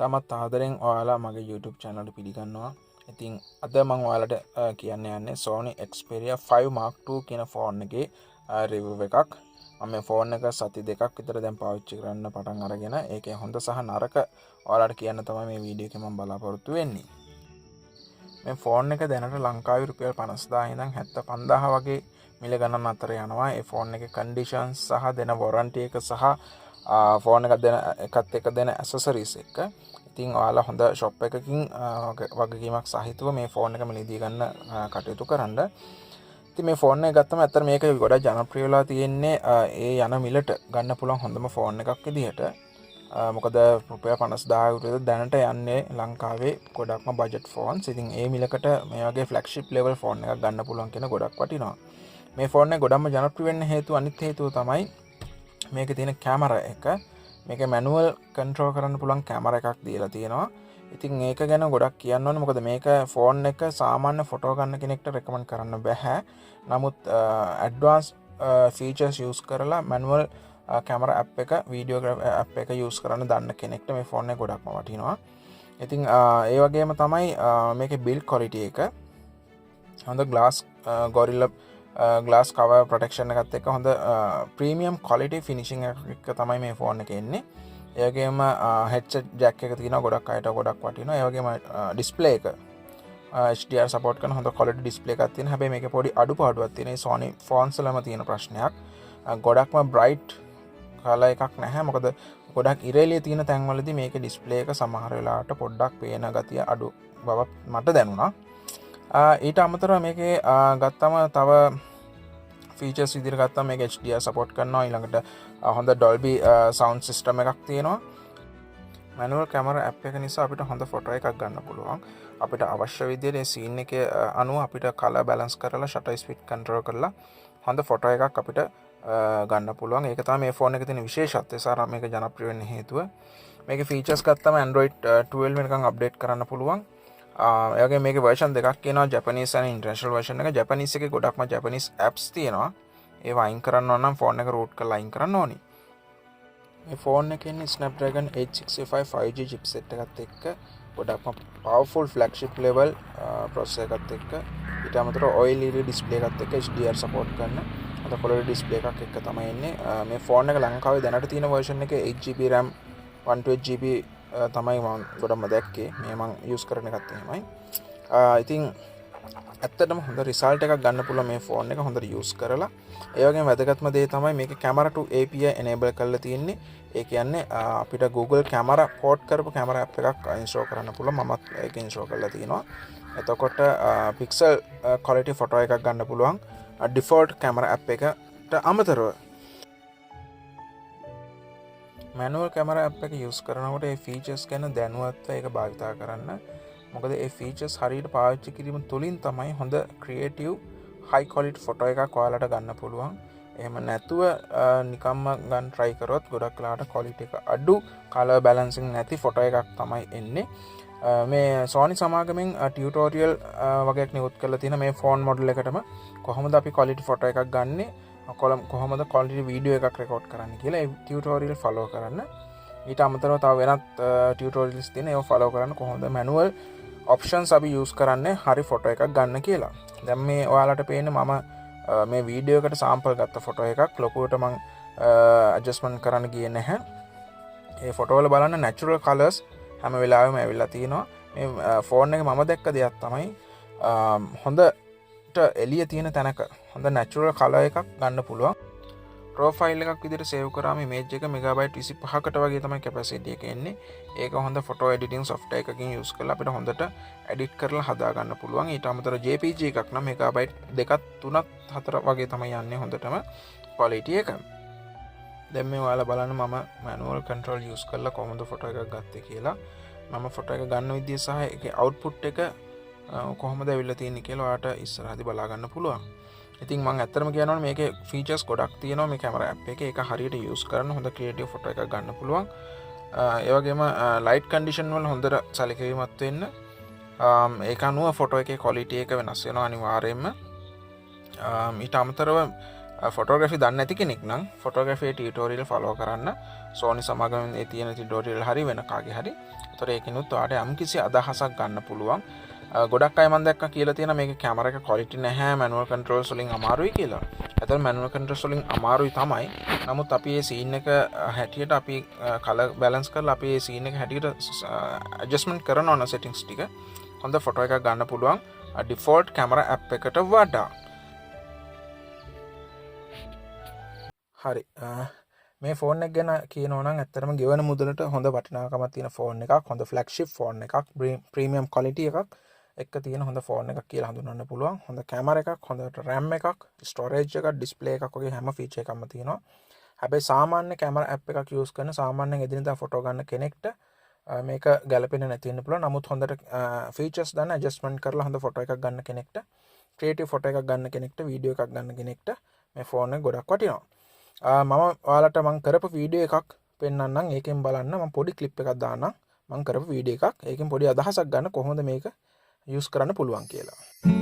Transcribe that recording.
තමත් ආදරෙන් ඔයාලා මගේ YouTube channel එකට පිළිගන්නවා. ඉතින් අද මම ඔයාලට කියන්න යන්නේ SONY Xperia 5 Mark II කියන ෆෝන් එකේ review එකක්. මම මේ ෆෝන් එක සති දෙකක් විතර දැන් පාවිච්චි කරන්න පටන් අරගෙන ඒකේ හොඳ සහ නරක ඔයාලට කියන්න තමයි මේ වීඩියෝ එකේ මම බලාපොරොත්තු වෙන්නේ. මේ ෆෝන් එක දැනට ලංකාවේ රුපියල් 50000 ඉඳන් 75000 වගේ මිල ගණන් අතර යනවා. ඒ ෆෝන් එකේ conditions සහ දෙන warranty එක සහ ෆෝන් එක දෙන එකත් එක දෙන accessories එක. ඉතින් ඔයාලා හොඳ shop එකකින් වගකීමක් සහිතව මේ ෆෝන් එක මිලදී ගන්න කටයුතු කරන්න. ඉතින් මේ ෆෝන් එක ගත්තම ඇත්තට මේක ගොඩක් ජනප්‍රිය වෙලා තියෙන්නේ ඒ යන මිලට ගන්න පුළුවන් හොඳම ෆෝන් එකක් විදිහට. මොකද රුපියල් 50000 විතර දැනට යන්නේ ලංකාවේ ගොඩක්ම බජට් ෆෝන්ස්. ඉතින් ඒ මිලකට මේ වගේ ෆ්ලැග්ෂිප් ලෙවල් ෆෝන් එකක් ගන්න පුළුවන් කියන ගොඩක් වටිනවා. මේ ෆෝන් එක ගොඩක්ම ජනප්‍රිය වෙන්න හේතුව අනිත් හේතුව තමයි මේකේ තියෙන කැමරා එක. මේක මැනුවල් කන්ට්‍රෝල් කරන්න පුළුවන් කැමරා එකක් දීලා තියෙනවා. ඉතින් ඒක ගැන ගොඩක් කියන්න ඕනේ. මොකද මේක ෆෝන් එක සාමාන්‍ය ෆොටෝ ගන්න කෙනෙක්ට රෙකමන්ඩ් කරන්න බෑ. නමුත් ඇඩ්වාන්ස් ෆීචර්ස් යූස් කරලා මැනුවල් කැමරා ඇප් එක වීඩියෝ ඇප් එක යූස් කරන්න දන්න කෙනෙක්ට මේ ෆෝන් එක ගොඩක්ම වටිනවා. ඉතින් ඒ වගේම තමයි මේකේ බිල්ඩ් ක්වොලිටි එක හොඳ ගොරිල්ලා ග්ලාස් කවර් ප්‍රොටෙක්ෂන් එකත් එක්ක හොඳ ප්‍රීමියම් ක්වොලිටි ෆිනිෂිං එක තමයි මේ ෆෝන් එකේ එන්නේ. ඒ වගේම හෙඩ්සෙට් ජැක් එක තියෙනවා ගොඩක් අයට ගොඩක් වටිනවා. ඒ වගේම ඩිස්ප්ලේ එක HDR සපෝට් කරන හොඳ ක්වොලිටි ඩිස්ප්ලේ එකක් තියෙනවා. හැබැයි මේකේ පොඩි අඩුපාඩුවක් තියෙනවා. මේ Sony ෆෝන්ස් වලම තියෙන ප්‍රශ්නයක්. ගොඩක්ම බ්‍රයිට් කලර් එකක් නැහැ. මොකද ගොඩක් ඉරේලිය තියෙන තැන්වලදී මේකේ ඩිස්ප්ලේ එක සමහර වෙලාවට පොඩ්ඩක් පේන ගතිය අඩු බවක් මට දැනුණා. ඊට අමතරව මේකේ ගත්තම තව ෆීචර්ස් විදිහට ගත්තම මේක HDR සපෝට් කරනවා. ඊළඟට හොඳ Dolby sound system එකක් තියෙනවා. manual camera app එක නිසා අපිට හොඳ ෆොටෝ එකක් ගන්න පුළුවන්. අපිට අවශ්‍ය විදිහට මේ scene එකේ අනුව අපිට color balance කරලා shutter speed control කරලා හොඳ ෆොටෝ එකක් අපිට ගන්න පුළුවන්. ඒක තමයි මේ ෆෝන් එකේ තියෙන විශේෂත්වය. සාර මේක ජනප්‍රිය වෙන්න හේතුව. මේකේ ෆීචර්ස් ගත්තම Android 12 වෙනකන් අප්ඩේට් කරන්න පුළුවන්. ඒ වගේ මේකේ version දෙකක් කියනවා, Japanese and international version එක. Japanese එකේ ගොඩක්ම Japanese apps තියෙනවා. ඒවා අයින් කරන්න ඕන නම් ෆෝන් එක root කරලා අයින් කරන්න ඕනි. මේ ෆෝන් එකේ ඉන්නේ Snapdragon 865 5G chipset එකත් එක්ක ගොඩක්ම powerful flagship level processor එකත් එක්ක ඊට අමතරව OLED display එකත් එක්ක HDR support කරන අද quality display එකක් එක්ක තමයි එන්නේ. මේ ෆෝන් එක ලංකාවේ දැනට තියෙන version එකේ 8GB RAM 128GB තමයි මම ගොඩක්ම දැක්කේ. මේ මම යූස් කරන එකත් එහෙමයි. ඉතින් ඇත්තටම හොඳ රිසල්ට් එකක් ගන්න පුළුවන් මේ ෆෝන් එක හොඳට යූස් කරලා. ඒ වගේම වැදගත්ම දේ තමයි මේකේ camera to API enable කරලා තියෙන්නේ. ඒ කියන්නේ අපිට Google camera port කරපු camera app එකක් install කරන්න පුළුවන්. මමත් ඒක install කරලා තියෙනවා. එතකොට pixel quality photo එකක් ගන්න පුළුවන්. default camera app එකට අමතරව manual camera app එක use කරනකොට ඒ features ගැන දැනුවත්ව ඒක භාවිතා කරන්න. මොකද ඒ features හරියට පාවිච්චි කිරීම තුළින් තමයි හොඳ creative high quality photo එකක් ඔයාලට ගන්න පුළුවන්. එහෙම නැතුව නිකම්ම ගන්න try කරොත් ගොඩක් වෙලාවට quality එක අඩු, color balancing නැති photo එකක් තමයි එන්නේ. මේ Sony සමාගමෙන් tutorial වගේක් නිකුත් කරලා තියෙන මේ phone model එකටම කොහොමද අපි quality photo එකක් ගන්නෙ, කොහොමද quality video එකක් record කරන්න කියලා ඒ tutorial follow කරන්න. ඊට අමතරව තව වෙනත් tutorials තියෙන ඒවා follow කරන්න කොහොමද manual options අපි use කරන්නේ හරි photo එකක් ගන්න කියලා. දැන් මේ ඔයාලට පේන්නේ මම මේ වීඩියෝ එකට sample ගත්ත photo එකක්. ලොකුවට මම adjustment කරන්න ගියේ නැහැ. ඒ photo වල බලන්න natural colors හැම වෙලාවෙම ඇවිල්ලා තියෙනවා. මේ ෆෝන් එකේ මම දැක්ක දෙයක් තමයි හොඳට එළිය තියෙන තැනක හොඳ natural color එකක් ගන්න පුළුවන්. raw file එකක් විදිහට save කරාම image එක megabyte 25කට වගේ තමයි capacity එක එන්නේ. ඒක හොඳ photo editing software එකකින් use කරලා අපිට හොඳට edit කරලා හදා ගන්න පුළුවන්. ඊට අමතරව JPG එකක් නම් megabyte 2ක් 3ක් 4ක් වගේ තමයි යන්නේ හොඳටම quality එක. දැන් මේ ඔයාලා බලන්න මම manual control use කරලා කොහොමද photo එකක් ගත්තේ කියලා. මම photo එක ගන්න විදිය සහ ඒකේ output එක කොහොමද ඇවිල්ලා තියෙන්නේ කියලා ඔයාලට ඉස්සරහදී බලා ගන්න පුළුවන්. ඉතින් මම ඇත්තටම කියනවා මේකේ ෆීචර්ස් ගොඩක් තියෙනවා මේ කැමරා ඇප් එකේ. ඒක හරියට යූස් කරන හොඳ ක්‍රියේටිව් ෆොටෝ එකක් ගන්න පුළුවන්. ඒ වගේම ලයිට් කන්ඩිෂන් වල හොඳට සැලකිලිමත් වෙන්න. ඒක අනුව ෆොටෝ එකේ ක්වොලිටි එක වෙනස් වෙනවා අනිවාර්යයෙන්ම. ඊට අමතරව ෆොටෝග්‍රෆි දන්න ඇති කෙනෙක් නම් ෆොටෝග්‍රෆී ටියුටෝරියල් ෆලෝ කරන්න සෝනි සමාගමෙන් තියෙන ටියුටෝරියල් හරි වෙන කාගේ හරි. ඒතර ඒකිනුත් ඔයාලට යම්කිසි අදහසක් ගන්න පුළුවන්. ගොඩක් අය මම දැක්කා කියලා තියෙන මේක කැමරා එක ක්වොලිටි නැහැ මැනුවල් කන්ට්‍රෝල්ස් වලින් අමාරුයි කියලා. ඒතර මැනුවල් කන්ට්‍රෝල්ස් වලින් අමාරුයි තමයි. නමුත් අපි මේ සීන් එක හැටියට අපි කලර් බැලන්ස් කරලා අපි මේ සීන් එක හැටියට ඇඩ්ජස්ට්මන්ට් කරනවා නම් සෙටින්ග්ස් ටික හොඳ ෆොටෝ එකක් ගන්න පුළුවන් ඩිෆෝල්ට් කැමරා ඇප් එකට වඩා. හරි මේ ෆෝන් එක ගැන කියනවා නම් ඇත්තටම ගෙවන මුදලට හොඳ වටිනාකමක් තියෙන ෆෝන් එකක් හොඳ ෆ්ලැග්ෂිප් ෆෝන් එකක් ප්‍රීමියම් ක්වොලිටි එකක් එක තියෙන හොඳ ෆෝන් එකක් කියලා හඳුන්වන්න පුළුවන්. හොඳ කැමරා එකක් හොඳ RAM එකක් ස්ටෝරේජ් එකක් ඩිස්ප්ලේ එකක් වගේ හැම ෆීචර් එකක්ම තියෙනවා. හැබැයි සාමාන්‍ය කැමරා ඇප් එකක් යූස් කරන සාමාන්‍යයෙන් එදිනෙදා ෆොටෝ ගන්න කෙනෙක්ට මේක ගැලපෙන්නේ නැති වෙන්න පුළුවන්. නමුත් හොඳට ෆීචර්ස් දන්න ඇඩ්ජස්ට්මන්ට් කරලා හොඳ ෆොටෝ එකක් ගන්න කෙනෙක්ට ක්‍රියේටිව් ෆොටෝ එකක් ගන්න කෙනෙක්ට වීඩියෝ එකක් ගන්න කෙනෙක්ට මේ ෆෝන් එක ගොඩක් වටිනවා. මම ඔයාලට මං කරපු වීඩියෝ එකක් පෙන්නන්නම්. ඒකෙන් බලන්න මම පොඩි ක්ලිප් එකක් දාන්නම්. මං කරපු වීඩියෝ එකක්. ඒකෙන් පොඩි අදහසක් ගන්න කොහොමද මේක යූස් කරන්න පුළුවන් කියලා.